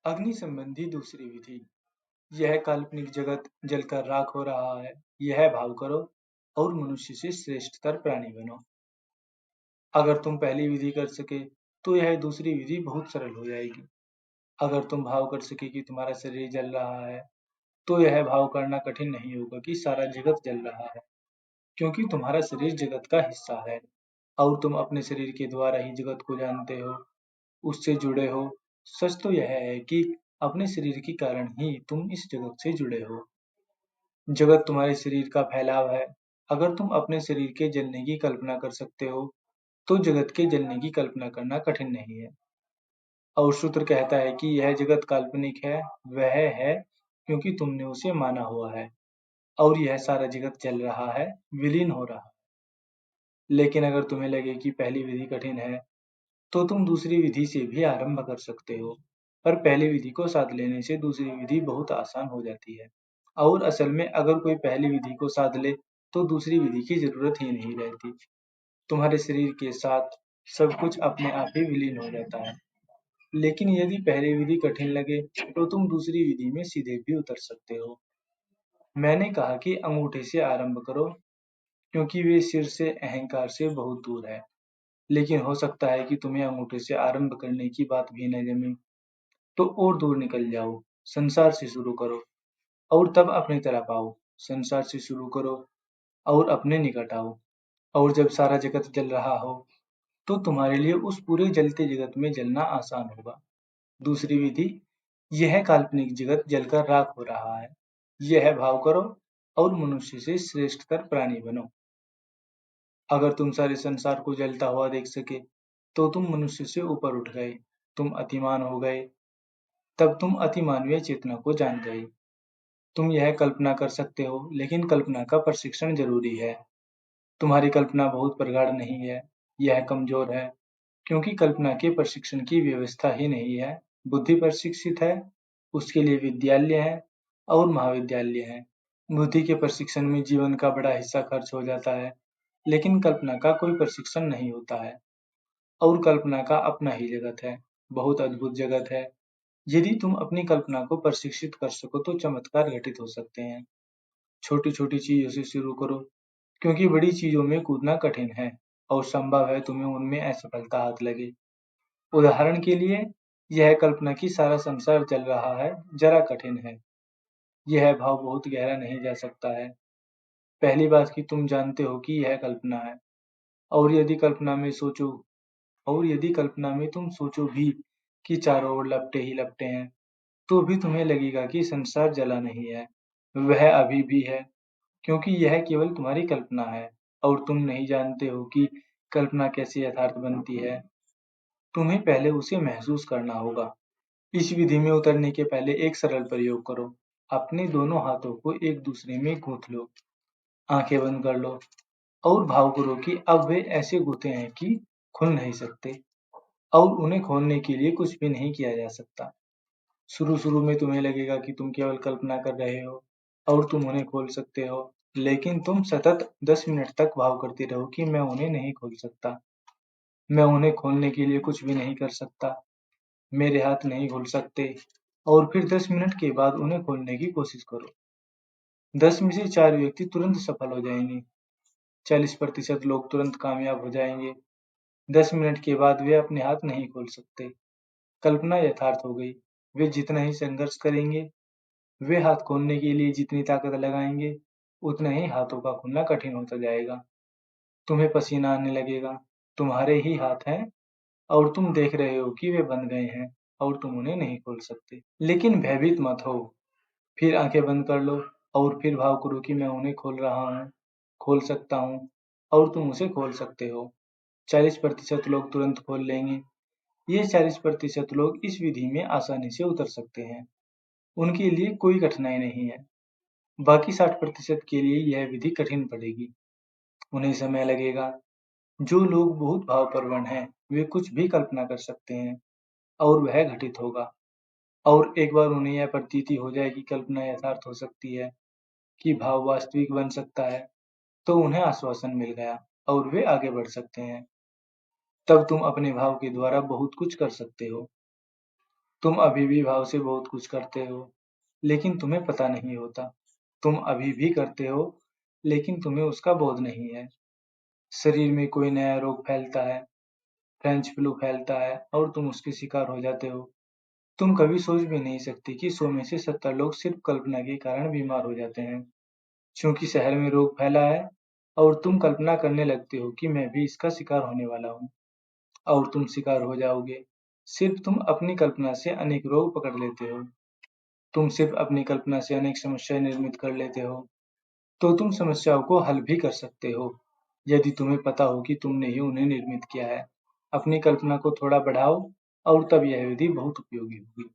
अग्नि संबंधी दूसरी विधि। यह काल्पनिक जगत जलकर राख हो रहा है। यह भाव करो और मनुष्य से श्रेष्ठतर प्राणी बनो। अगर तुम पहली विधि कर सके तो यह दूसरी विधि बहुत सरल हो जाएगी। अगर तुम भाव कर सके कि तुम्हारा शरीर जल रहा है तो यह भाव करना कठिन नहीं होगा कि सारा जगत जल रहा है, क्योंकि तुम्हारा शरीर जगत का हिस्सा है और तुम अपने शरीर के द्वारा ही जगत को जानते हो, उससे जुड़े हो। सच तो यह है कि अपने शरीर के कारण ही तुम इस जगत से जुड़े हो। जगत तुम्हारे शरीर का फैलाव है। अगर तुम अपने शरीर के जलने की कल्पना कर सकते हो तो जगत के जलने की कल्पना करना कठिन नहीं है। और सूत्र कहता है कि यह जगत काल्पनिक है, वह है क्योंकि तुमने उसे माना हुआ है और यह सारा जगत जल रहा है, विलीन हो रहा है। लेकिन अगर तुम्हें लगे कि पहली विधि कठिन है तो तुम दूसरी विधि से भी आरंभ कर सकते हो। पर पहली विधि को साध लेने से दूसरी विधि बहुत आसान हो जाती है। और असल में अगर कोई पहली विधि को साध ले तो दूसरी विधि की जरूरत ही नहीं रहती। तुम्हारे शरीर के साथ सब कुछ अपने आप ही विलीन हो जाता है। लेकिन यदि पहली विधि कठिन लगे तो तुम दूसरी विधि में सीधे भी उतर सकते हो। मैंने कहा कि अंगूठे से आरंभ करो क्योंकि वे सिर से अहंकार से बहुत दूर है। लेकिन हो सकता है कि तुम्हें अंगूठे से आरंभ करने की बात भी न जमे, तो और दूर निकल जाओ। संसार से शुरू करो और तब अपनी तरफ आओ। संसार से शुरू करो और अपने निकट आओ। और जब सारा जगत जल रहा हो तो तुम्हारे लिए उस पूरे जलते जगत में जलना आसान होगा। दूसरी विधि, यह काल्पनिक जगत जलकर राख हो रहा है। यह भाव करो और मनुष्य से श्रेष्ठतर प्राणी बनो। अगर तुम सारे संसार को जलता हुआ देख सके तो तुम मनुष्य से ऊपर उठ गए, तुम अतिमान हो गए। तब तुम अतिमानवीय चेतना को जान गए। तुम यह कल्पना कर सकते हो, लेकिन कल्पना का प्रशिक्षण जरूरी है। तुम्हारी कल्पना बहुत प्रगाढ़ नहीं है, यह कमजोर है, क्योंकि कल्पना के प्रशिक्षण की व्यवस्था ही नहीं है। बुद्धि प्रशिक्षित है, उसके लिए विद्यालय है और महाविद्यालय है। बुद्धि के प्रशिक्षण में जीवन का बड़ा हिस्सा खर्च हो जाता है, लेकिन कल्पना का कोई प्रशिक्षण नहीं होता है। और कल्पना का अपना ही जगत है, बहुत अद्भुत जगत है। यदि तुम अपनी कल्पना को प्रशिक्षित कर सको तो चमत्कार घटित हो सकते हैं। छोटी छोटी चीजों से शुरू करो, क्योंकि बड़ी चीजों में कूदना कठिन है और संभव है तुम्हें उनमें असफलता हाथ लगे। उदाहरण के लिए, यह कल्पना की सारा संसार चल रहा है जरा कठिन है। यह भाव बहुत गहरा नहीं जा सकता है। पहली बात कि तुम जानते हो कि यह कल्पना है। और यदि कल्पना में सोचो और यदि कल्पना में तुम सोचो भी कि चारों ओर लपटे ही लपटे हैं, तो भी तुम्हें लगेगा कि संसार जला नहीं है, वह अभी भी है, क्योंकि यह केवल तुम्हारी कल्पना है और तुम नहीं जानते हो कि कल्पना कैसे यथार्थ बनती है। तुम्हें पहले उसे महसूस करना होगा। इस विधि में उतरने के पहले एक सरल प्रयोग करो। अपने दोनों हाथों को एक दूसरे में गूंथ लो, आंखें बंद कर लो और भाव करो कि अब वे ऐसे गूंथे हैं कि खुल नहीं सकते और उन्हें खोलने के लिए कुछ भी नहीं किया जा सकता। शुरू-शुरू में तुम्हें लगेगा कि तुम केवल कल्पना कर रहे हो और तुम उन्हें खोल सकते हो, लेकिन तुम सतत 10 मिनट तक भाव करते रहो कि मैं उन्हें नहीं खोल सकता। मैं उन्हें खोलने के लिए कुछ भी नहीं कर सकता। मेरे हाथ नहीं खुल सकते। और फिर 10 मिनट के बाद उन्हें खोलने की कोशिश करो। 10 में से 4 व्यक्ति तुरंत सफल हो जाएंगे। 40% लोग तुरंत कामयाब हो जाएंगे। 10 मिनट के बाद वे अपने हाथ नहीं खोल सकते। कल्पना यथार्थ हो गई। वे जितना ही संघर्ष करेंगे, वे हाथ खोलने के लिए जितनी ताकत लगाएंगे, उतना ही हाथों का खुलना कठिन होता जाएगा। तुम्हें पसीना आने लगेगा। तुम्हारे ही हाथ हैं और तुम देख रहे हो कि वे बंध गए हैं और तुम उन्हें नहीं खोल सकते। लेकिन भयभीत मत हो। फिर आंखें बंद कर लो और फिर भाव करो कि मैं उन्हें खोल रहा हूँ, खोल सकता हूँ और तुम उसे खोल सकते हो। 40% लोग तुरंत खोल लेंगे। ये 40% लोग इस विधि में आसानी से उतर सकते हैं। उनके लिए कोई कठिनाई नहीं है। बाकी 60% के लिए यह विधि कठिन पड़ेगी। उन्हें समय लगेगा। जो लोग बहुत भावप्रवण हैं, वे कुछ भी कल्पना कर सकते हैं और वह घटित होगा। और एक बार उन्हें यह प्रतीति हो जाए कि कल्पना यथार्थ हो सकती है, कि भाव वास्तविक बन सकता है, तो उन्हें आश्वासन मिल गया और वे आगे बढ़ सकते हैं। तब तुम अपने भाव के द्वारा बहुत कुछ कर सकते हो। तुम अभी भी भाव से बहुत कुछ करते हो, लेकिन तुम्हें पता नहीं होता। तुम अभी भी करते हो, लेकिन तुम्हें उसका बोध नहीं है। शरीर में कोई नया रोग फैलता है, फ्रेंच फ्लू फैलता है और तुम उसके शिकार हो जाते हो। तुम कभी सोच भी नहीं सकते कि 100 में से 70 लोग सिर्फ कल्पना के कारण बीमार हो जाते हैं। क्योंकि शहर में रोग फैला है और तुम कल्पना करने लगते हो कि मैं भी इसका शिकार होने वाला हूँ और तुम शिकार हो जाओगे। सिर्फ तुम अपनी कल्पना से अनेक रोग पकड़ लेते हो। तुम सिर्फ अपनी कल्पना से अनेक समस्याएं निर्मित कर लेते हो, तो तुम समस्याओं को हल भी कर सकते हो, यदि तुम्हें पता हो कि तुमने ही उन्हें निर्मित किया है। अपनी कल्पना को थोड़ा बढ़ाओ और तब यह विधि बहुत उपयोगी होगी।